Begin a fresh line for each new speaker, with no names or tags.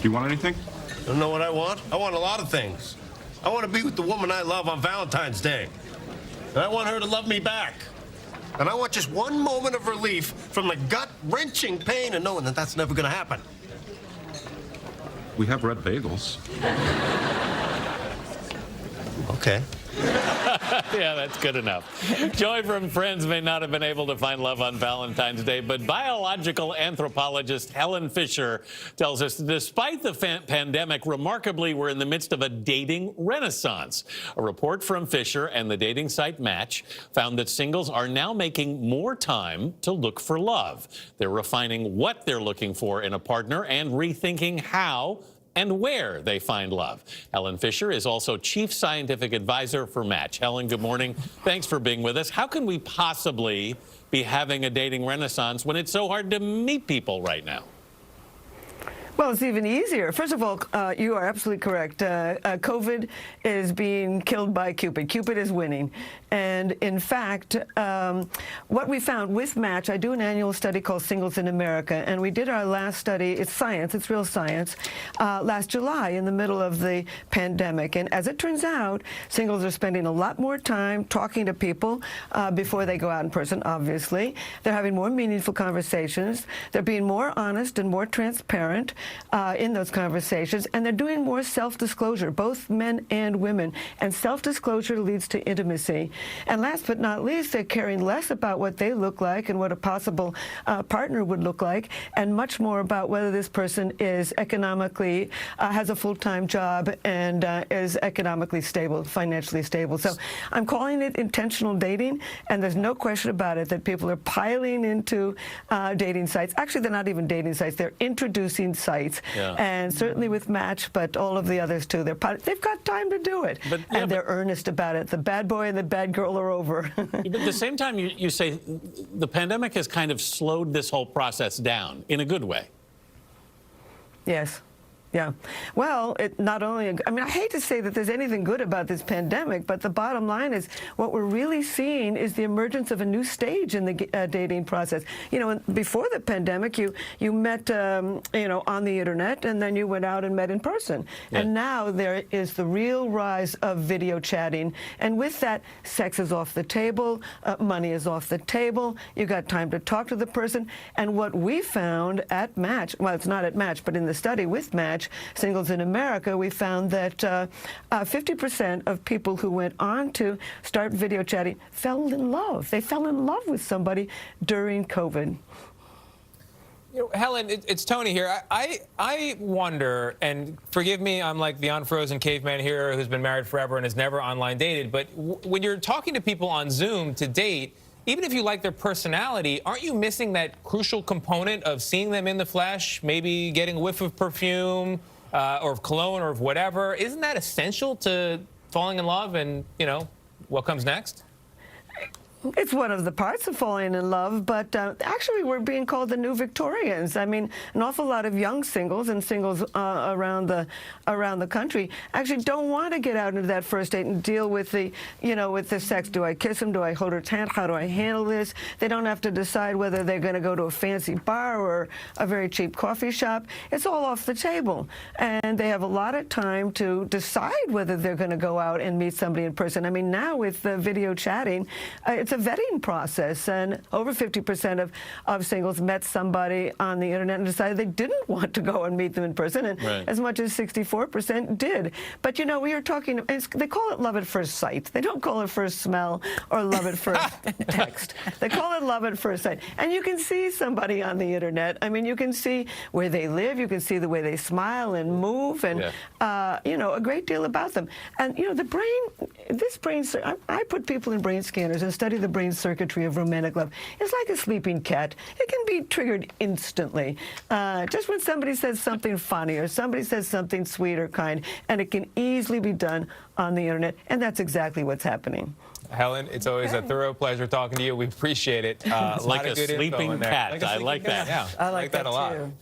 Do you want anything?
You know what I want? I want a lot of things. I want to be with the woman I love on Valentine's Day. And I want her to love me back. And I want just one moment of relief from the gut-wrenching pain of knowing that that's never going to happen.
We have red bagels.
Okay.
Yeah, that's good enough. Joy from Friends may not have been able to find love on Valentine's Day, but biological anthropologist Helen Fisher tells us that despite the pandemic, remarkably, we're in the midst of a dating renaissance. A report from Fisher and the dating site Match found that singles are now making more time to look for love. They're refining what they're looking for in a partner and rethinking how and where they find love. Helen Fisher is also Chief Scientific Advisor for Match. Helen, good morning. Thanks for being with us. How can we possibly be having a dating renaissance when it's so hard to meet people right now?
Well, it's even easier. First of all, you are absolutely correct. COVID is being killed by Cupid. Cupid is winning. And in fact, what we found with Match, I do an annual study called Singles in America, and we did our last study, it's science, it's real science, last July in the middle of the pandemic. And as it turns out, singles are spending a lot more time talking to people before they go out in person, obviously. They're having more meaningful conversations. They're being more honest and more transparent in those conversations, and they're doing more self-disclosure, both men and women. And self-disclosure leads to intimacy. And last but not least, they're caring less about what they look like and what a possible partner would look like, and much more about whether this person is economically, has a full-time job and is economically stable, financially stable. So I'm calling it intentional dating, and there's no question about it that people are piling into dating sites. Actually, they're not even dating sites. They're introducing sites. Yeah. And certainly with Match, but all of the others too. They've got time to do it, and they're earnest about it. The bad boy and the bad girl are over.
But at the same time, you say the pandemic has kind of slowed this whole process down in a good way.
Yes. Yeah. Well, it not only, I mean, I hate to say that there's anything good about this pandemic, but the bottom line is what we're really seeing is the emergence of a new stage in the dating process. You know, before the pandemic, you met, you know, on the internet, and then you went out and met in person. Yeah. And now there is the real rise of video chatting. And with that, sex is off the table, money is off the table, you got time to talk to the person. And what we found at Match, well, it's not at Match, but in the study with Match, Singles in America, we found that 50% of people who went on to start video chatting fell in love. They fell in love with somebody during COVID.
You know, Helen, it's Tony here. I wonder, and forgive me, I'm like the unfrozen caveman here who's been married forever and has never online dated, but when you're talking to people on Zoom to date, even if you like their personality, aren't you missing that crucial component of seeing them in the flesh, maybe getting a whiff of perfume or of cologne or of whatever? Isn't that essential to falling in love and, you know, what comes next?
It's one of the parts of falling in love, but actually we're being called the new Victorians. I mean, an awful lot of young singles and singles around the country actually don't want to get out into that first date and deal with the, you know, with the sex. Do I kiss him? Do I hold her hand? How do I handle this? They don't have to decide whether they're going to go to a fancy bar or a very cheap coffee shop. It's all off the table, and they have a lot of time to decide whether they're going to go out and meet somebody in person. I mean, now with the video chatting, it's a vetting process, and over 50% of singles met somebody on the internet and decided they didn't want to go and meet them in person, and as much as 64% did. But you know, we are talking, they call it love at first sight. They don't call it first smell or love at first text. They call it love at first sight. And you can see somebody on the internet. I mean, you can see where they live, you can see the way they smile and move, and you know, a great deal about them. And you know, the brain, I put people in brain scanners and study the brain circuitry of romantic love. It's like a sleeping cat. It can be triggered instantly. Just when somebody says something funny or somebody says something sweet or kind, and it can easily be done on the internet, and that's exactly what's happening.
Helen, it's always a thorough pleasure talking to you. We appreciate it.
Like a sleeping cat. I like that.
Yeah,
I like that
a lot.
too.